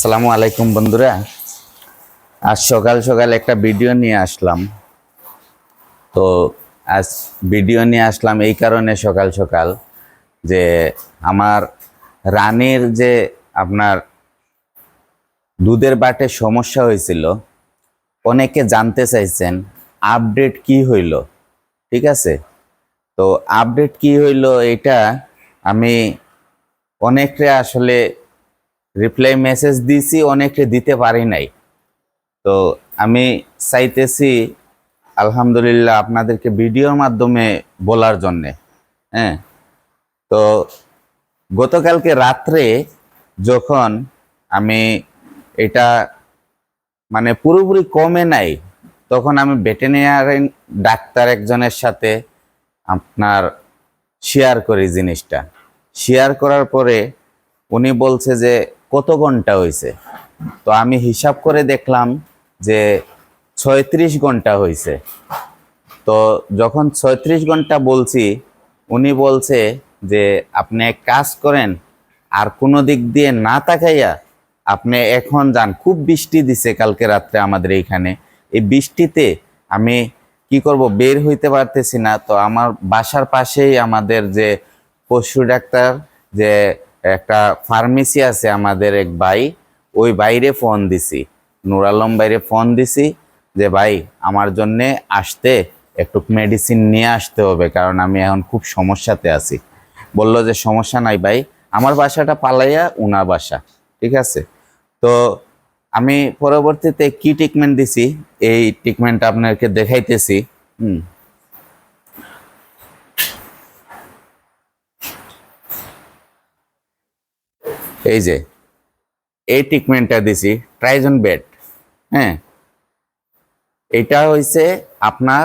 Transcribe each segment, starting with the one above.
আসসালামু আলাইকুম বন্ধুরা, আজ সকাল সকাল একটা ভিডিও নিয়ে আসলাম। তো আজ ভিডিও নিয়ে আসলাম এই কারণে সকাল সকাল যে আমার রানীর যে আপনার দুধের বাটে সমস্যা হয়েছিল, অনেকে জানতে চাইছেন আপডেট কি হইল। ঠিক আছে, তো আপডেট কি হইল এটা আমি অনেকরে আসলে রিপ্লাই মেসেজ দিয়েছি, অনেকে দিতে পারি নাই। তো আমি চাইতেছি আলহামদুলিল্লাহ আপনাদেরকে ভিডিওর মাধ্যমে বলার জন্যে। হ্যাঁ, তো গতকালকে রাত্রে যখন আমি এটা মানে পুরোপুরি কমে নাই, তখন আমি ভেটেরিনারি ডাক্তার একজনের সাথে আপনার শেয়ার করি জিনিসটা। শেয়ার করার পরে উনি বলছে যে কত ঘন্টা হয়েছে। তো আমি হিসাব করে দেখলাম যে 36 ঘন্টা হয়েছে। তো যখন 36 ঘন্টা বলছি, উনি বলছে যে আপনি এক কাজ করেন, আর কোনো দিক দিয়ে না তাকাইয়া আপনি এখন যান। খুব বৃষ্টি দিছে কালকে রাত্রে আমাদের এইখানে। এই বৃষ্টিতে আমি কি করব, বের হইতে পারতেছি না। তো আমার বাসার পাশেই আমাদের যে পশু ডাক্তার, যে একটা ফার্মেসি আছে আমাদের এক ভাই, ওই বাইরে ফোন দিছি, নূর আলম বাইরে ফোন দিছি যে ভাই আমার জন্যে আসতে একটু মেডিসিন নিয়ে আসতে হবে, কারণ আমি এখন খুব সমস্যাতে আছি। বলল যে সমস্যা নাই ভাই, আমার বাসাটা পালাইয়া উনার বাসা। ঠিক আছে, তো আমি পরবর্তীতে কি ট্রিটমেন্ট দিছি এই ট্রিটমেন্টটা আপনাকে দেখাইতেছি। এই যে এই ট্রিটমেন্টটা দিছি ট্রাইজন বেড। হ্যাঁ, এটা হইছে আপনার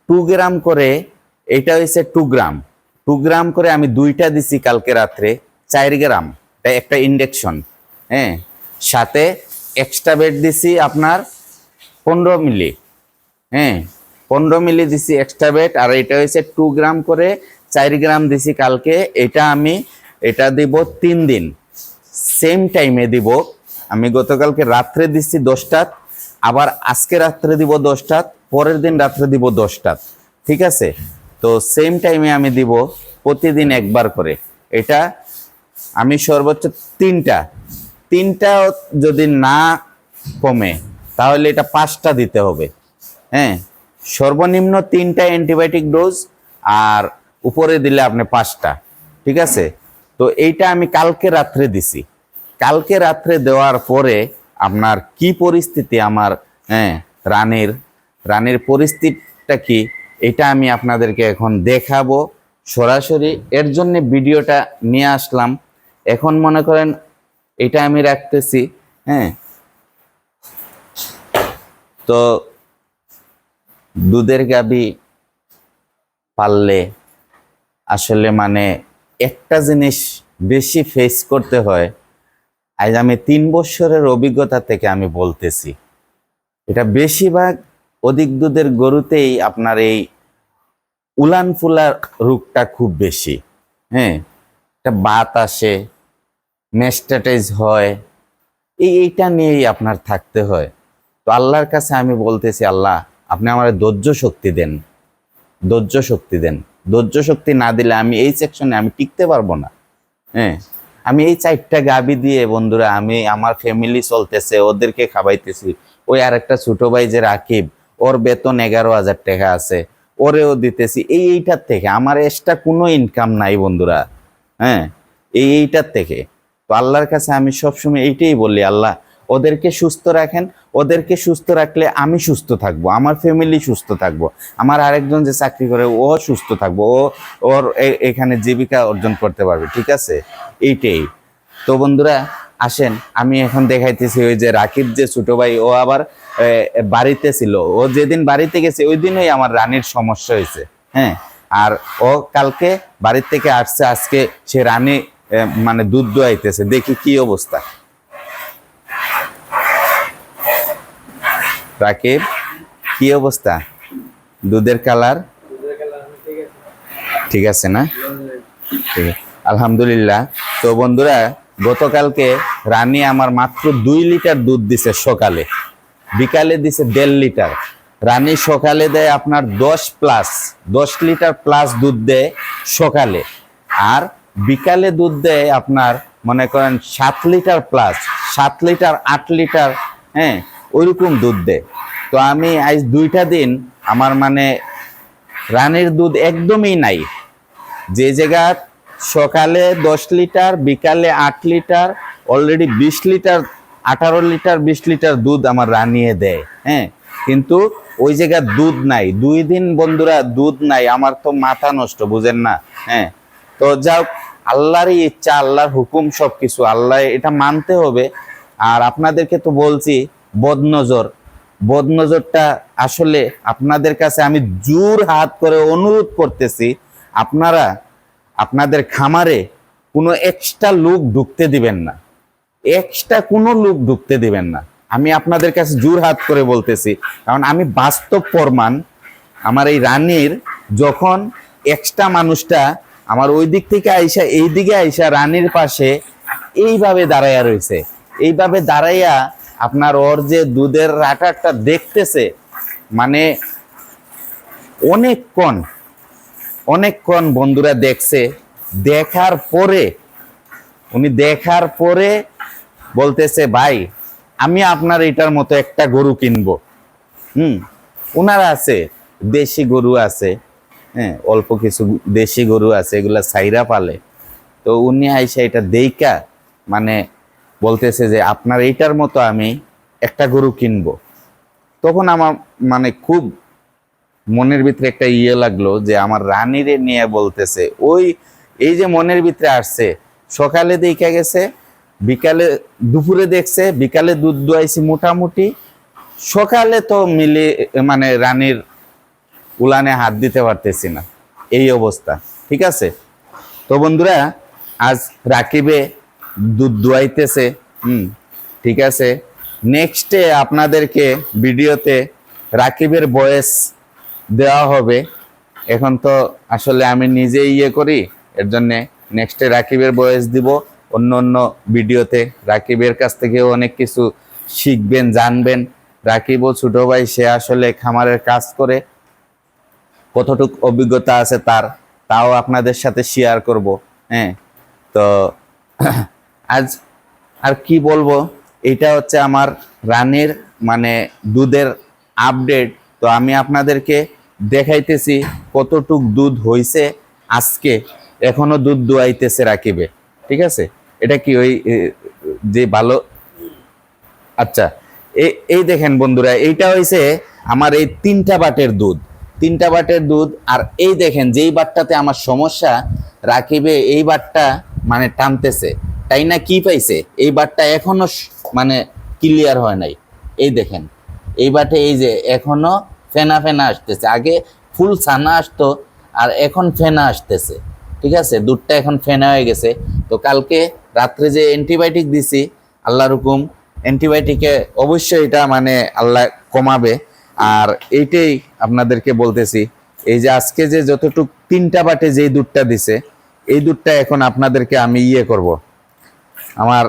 2 গ্রাম করে, এটা হইছে 2 গ্রাম 2 গ্রাম করে আমি দুইটা দিছি কালকে রাত্রে। 4 গ্রাম একটা ইনজেকশন। হ্যাঁ, সাথে এক্সট্রা বেড দিছি আপনার 15 মিলি। হ্যাঁ, 15 মিলি দিছি এক্সট্রা বেড। আর এটা হয়েছে 2 গ্রাম করে 4 গ্রাম দিছি কালকে। এটা দিব 3 দিন, সেম টাইমে দিব। আমি গতকালকে রাত্রে দিচ্ছি 10টা, আবার আজকে রাত্রে দিব 10টা, পরের দিন রাত্রে দিব 10টা। ঠিক আছে, তো সেম টাইমে আমি দিব, প্রতিদিন একবার করে। এটা আমি সর্বোচ্চ তিনটা যদি না কমে তাহলে এটা 5টা দিতে হবে। হ্যাঁ, সর্বনিম্ন 3টা অ্যান্টিবায়োটিক ডোজ, আর উপরে দিলে আপনি 5টা। ঠিক আছে, তো এইটা আমি কালকে রাত্রে দিছি। কালকে রাত্রে দেওয়ার পরে আপনার কি পরিস্থিতি আমার, হ্যাঁ, রানীর পরিস্থিতিটা কি, এটা আমি আপনাদেরকে এখন দেখাবো সরাসরি। এর জন্য ভিডিওটা নিয়ে আসলাম। এখন মনে করেন এটা আমি রাখতেছি। হ্যাঁ, তো দুধের গাভী পাললে আসলে মানে একটা জিনিস বেশি ফেস করতে হয়। আজ আমি 3 বছরের অভিজ্ঞতা থেকে আমি বলতেছি, এটা বেশিরভাগ অধিক দুধের গরুতেই আপনার এই উলান ফুলার রোগটা খুব বেশি। হ্যাঁ, এটা বাত আসে, মেস্টাটাইজ হয়, এইটা নিয়েই আপনার থাকতে হয়। তো আল্লাহর কাছে আমি বলতেছি, আল্লাহ আপনি আমার ধৈর্য শক্তি দেন, ধৈর্য শক্তি দেন। ধৈর্য শক্তি না দিলে আমি এই সেকশনে আমি টিকতে পারবো না। হ্যাঁ, আমি এই 4টা গাভী দিয়ে বন্ধুরা আমি আমার ফ্যামিলি চলতেছে, ওদেরকে খাওয়াইতেছি। ওই আরেকটা ছোট ভাই যে রাকিব, ওর বেতন 11,000 টাকা আছে, ওরেও দিতেছি। এইটার থেকে আমার এক্সট্রা কোনো ইনকাম নাই বন্ধুরা। হ্যাঁ, এইটার থেকে। তো আল্লাহর কাছে আমি সবসময় এইটাই বলি, আল্লাহ ওদেরকে সুস্থ রাখেন। ওদেরকে সুস্থ রাখলে আমি সুস্থ থাকবো, আমার ফ্যামিলি সুস্থ থাকবো, আমার আরেকজন যে চাকরি করে ও সুস্থ থাকবো, ওর এখানে জীবিকা অর্জন করতে পারবে। ঠিক আছে, এইটাই। তো বন্ধুরা আসেন, আমি এখন দেখাইতেছি ওই যে রাকিব যে ছোট ভাই, ও আবার বাড়িতে ছিল। ও যেদিন বাড়িতে গেছে ওই দিনই আমার রানীর সমস্যা হয়েছে। হ্যাঁ, আর ও কালকে বাড়ির থেকে আসছে, আজকে সে রানী মানে দুধ দোয়াইতেছে। দেখি কি অবস্থা। রাকিব, কি অবস্থা? দুধের কালার ঠিক আছে না? ঠিক আছে, আলহামদুলিল্লাহ। তো বন্ধুরা গতকালকে রানী আমার মাত্র 2 লিটার দুধ দিছে সকালে, বিকালে দিছে 1.5 লিটার। রানী সকালে দেয় আপনার 10 লিটার প্লাস দুধ দেয় সকালে, আর বিকালে দুধ দেয় আপনার মনে করেন 7 লিটার প্লাস, 7 লিটার 8 লিটার, হ্যাঁ ওইরকম দুধ দেয়। তো আমি আজ 2টা দিন আমার মানে রানীর দুধ একদমই নাই। যে জায়গা সকালে 10 লিটার, বিকালে 8 litre, already 20 litre, 18 litre 20 litre দুধ আমার রানিয়ে দেয়, হ্যাঁ কিন্তু ওই জায়গায় দুধ নাই। 2 দিন বন্ধুরা দুধ নাই, আমার তো মাথা নষ্ট, বুঝেন না। হ্যাঁ তো যাও, আল্লাহরই ইচ্ছা, আল্লাহর হুকুম, সবকিছু আল্লাহ, এটা মানতে হবে। আর আপনাদেরকে তো বলছি বদনজরটা আসলে আপনাদের কাছে আমি জোর হাত করে অনুরোধ করতেছি, আপনারা আপনাদের খামারে কোনো এক্সট্রা লোক ঢুকতে দিবেন না, এক্সট্রা কোনো লোক ঢুকতে দিবেন না। আমি আপনাদের কাছে জোর হাত করে বলতেছি, কারণ আমি বাস্তব প্রমাণ। আমার এই রানীর যখন এক্সট্রা মানুষটা আমার ওই দিক থেকে আইসা এই দিকে আইসা রানীর পাশে এইভাবে দাঁড়াইয়া রয়েছে, এইভাবে দাঁড়াইয়া আপনার ওর যে দুধের রাটারটা দেখতেছে, মানে অনেকক্ষণ বন্ধুরা দেখছে। দেখার পরে বলতেছে, ভাই আমি আপনার এটার মতো একটা গরু কিনবো। ওনার আছে দেশি গরু আছে, হ্যাঁ অল্প কিছু দেশি গরু আছে, এগুলা সাইরা পালে। তো উনি আইসা এটা দেইকা মানে বলতেছে যে আপনার এইটার মতো আমি একটা গরু কিনবো। তখন আমার মানে খুব মনের ভিতরে একটা লাগলো যে আমার রানীরে নিয়ে বলতেছে, ওই এই যে মনের ভিতরে আসছে, সকালে দেখা গেছে, বিকালে দুপুরে দেখছে, বিকালে দুধ দুয়াইছি মোটামুটি, সকালে তো মিলে মানে রানীর উলানে হাত দিতে পারতেছি না, এই অবস্থা। ঠিক আছে, তো বন্ধুরা আজ রাকিবে দুধ দুয়াইতেছে, ঠিক আছে। নেক্সটে আপনাদেরকে ভিডিওতে রাকিবের বয়স দেওয়া হবে। এখন তো আসলে আমি নিজে করি, এর জন্যে নেক্সটে রাকিবের বয়স দিব অন্য ভিডিওতে। রাকিবের কাছ থেকেও অনেক কিছু শিখবেন, জানবেন। রাকিবও ছোট ভাই, সে আসলে খামারের কাজ করে, কতটুকু অভিজ্ঞতা আছে তাও আপনাদের সাথে শেয়ার করব। হ্যাঁ তো আজ আর কি বলবো, এটা হচ্ছে আমার রানীর মানে দুধের আপডেট। তো আমি আপনাদেরকে দেখাইতেছি কতটুক দুধ হইছে আজকে, এখনো দুধ দুয়াইতেছে রাকিবে। ঠিক আছে, এটা কি ওই যে ভালো, আচ্ছা এই দেখেন বন্ধুরা, এইটা হইছে আমার এই 3টা বাটের দুধ। আর এই দেখেন যেই বাটটাতে আমার সমস্যা, রাকিবে এই বাটটা মানে টানতেছে, তাই না কি পাইছে, এই বাটটা এখনো মানে ক্লিয়ার হয় নাই। এই দেখেন এই বাটে এই যে এখনো ফেনা আসতেছে, আগে ফুল ছানা আসতো আর এখন ফেনা আসতেছে। ঠিক আছে, দুধটা এখন ফেনা হয়ে গেছে। তো কালকে রাত্রে যে অ্যান্টিবায়োটিক দিছি, আল্লাহর হুকুম, অ্যান্টিবায়োটিকে অবশ্যই এটা মানে আল্লাহ কমাবে। আর এইটাই আপনাদেরকে বলতেছি, এই যে আজকে যে যতটুক 3টা বাটে যেই দুধটা দিছে, এই দুধটা এখন আপনাদেরকে আমি করব, আমার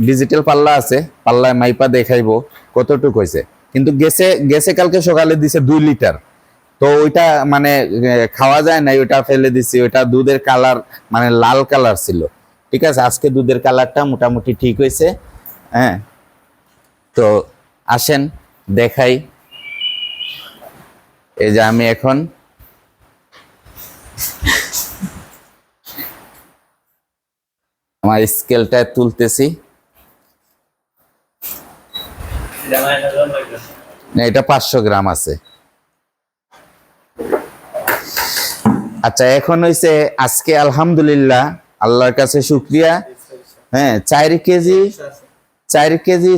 ডিজিটাল পাল্লা আছে, পাল্লায় মাইপা দেখাইবো কতটুক হয়েছে। কিন্তু গেছে কালকে সকালে দিছে 2 লিটার, তো ওইটা মানে খাওয়া যায় না, ওইটা ফেলে দিছি। ওইটা দুধের কালার মানে লাল কালার ছিল। ঠিক আছে, আজকে দুধের কালারটা মোটামুটি ঠিক হয়েছে। হ্যাঁ তো আসেন দেখাই। এই যে আমি এখন আমার স্কেলটা তুলতেছি, এটা 500 গ্রাম আছে। আচ্ছা এখন হইছে আজকে আলহামদুলিল্লাহ, আল্লাহর কাছে শুকরিয়া। হ্যাঁ 4 কেজি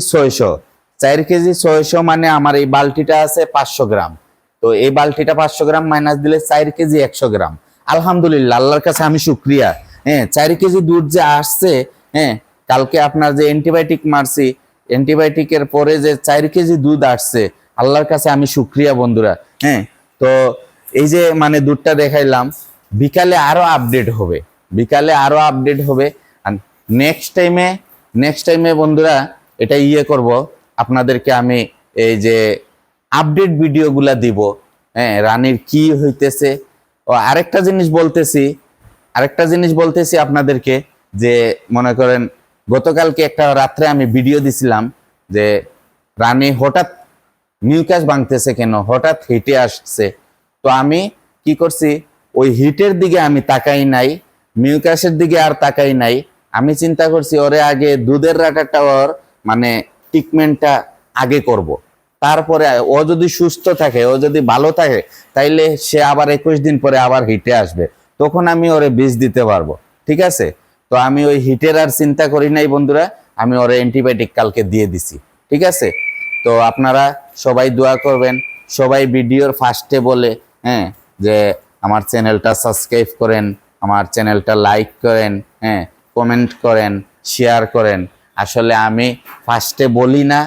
600, 4 কেজি 600 মানে আমার এই বালতিটা আছে 500 গ্রাম। তো এই বালতিটা 500 গ্রাম মাইনাস দিলে 4 কেজি 100 গ্রাম। আলহামদুলিল্লাহ, আল্লাহর কাছে আমি শুকরিয়া। হ্যাঁ 4 কেজি দুধ যে আসছে, হ্যাঁ কালকে আপনার যে অ্যান্টিবায়োটিক মারছি, অ্যান্টিবায়োটিকের পরে যে 4 কেজি দুধ আসছে, আল্লাহর কাছে আমি শুকরিয়া বন্ধুরা। হ্যাঁ তো এই যে মানে দুধটা দেখাইলাম, বিকালে আরো আপডেট হবে, আর নেক্সট টাইমে নেক্সট টাইমে বন্ধুরা এটা করব, আপনাদেরকে আমি এই যে আপডেট ভিডিওগুলা দিব। হ্যাঁ, রানীর কি হইতেছে। ও আরেকটা জিনিস বলতেছি আপনাদেরকে, যে মনে করেন গতকালকে একটা রাত্রে আমি ভিডিও দিছিলাম যে রানী হঠাৎ মিউকাস ভাঙতেছে কেন, হঠাৎ হিটে আসছে। তো আমি কি করছি, ওই হিটের দিকে আমি তাকাই নাই, মিউকাসের দিকে আর তাকাই নাই। আমি চিন্তা করছি ওরে আগে দুধের রাটাটা ওর মানে ট্রিটমেন্টটা আগে করব। তারপরে ও যদি সুস্থ থাকে, ও যদি ভালো থাকে, তাইলে সে আবার 21 দিন পরে আবার হিটে আসবে, তখন আমি ওরে বীজ দিতে পারবো। ঠিক আছে? তো আমি ওই হিটের আর চিন্তা করি নাই বন্ধুরা, আমি ওরে অ্যান্টিবায়োটিক কালকে দিয়ে দিছি। ঠিক আছে? তো আপনারা সবাই দোয়া করবেন, সবাই ভিডিওর ফার্স্টে বলে হ্যাঁ যে আমার চ্যানেলটা সাবস্ক্রাইব করেন, আমার চ্যানেলটা লাইক করেন, হ্যাঁ কমেন্ট করেন, শেয়ার করেন। আসলে আমি ফার্স্টে বলি না,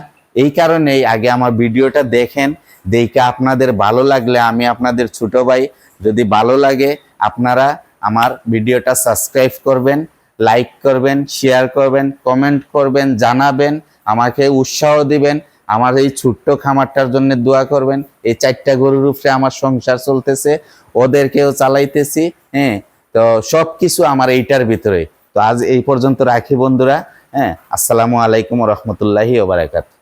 এই কারণেই আগে আমার ভিডিওটা দেখেন, দেখে আপনাদের ভালো লাগলে, আমি আপনাদের ছোট ভাই, যদি ভালো লাগে আপনারা আমার ভিডিওটা সাবস্ক্রাইব করবেন, লাইক করবেন, শেয়ার করবেন, কমেন্ট করবেন, জানাবেন, আমাকে উৎসাহ দিবেন। আমার এই ছোট্ট খামারটার জন্য দোয়া করবেন। এই 4টা গরুর উপরে আমার সংসার চলতেছে, ওদেরকেও চালাইতেছি। হ্যাঁ, তো সবকিছু আমার এইটার ভিতরে। তো আজ এই পর্যন্ত রাখি বন্ধুরা। হ্যাঁ, আসসালামু আলাইকুম ওয়া রাহমাতুল্লাহি ওয়া বারাকাতুহু।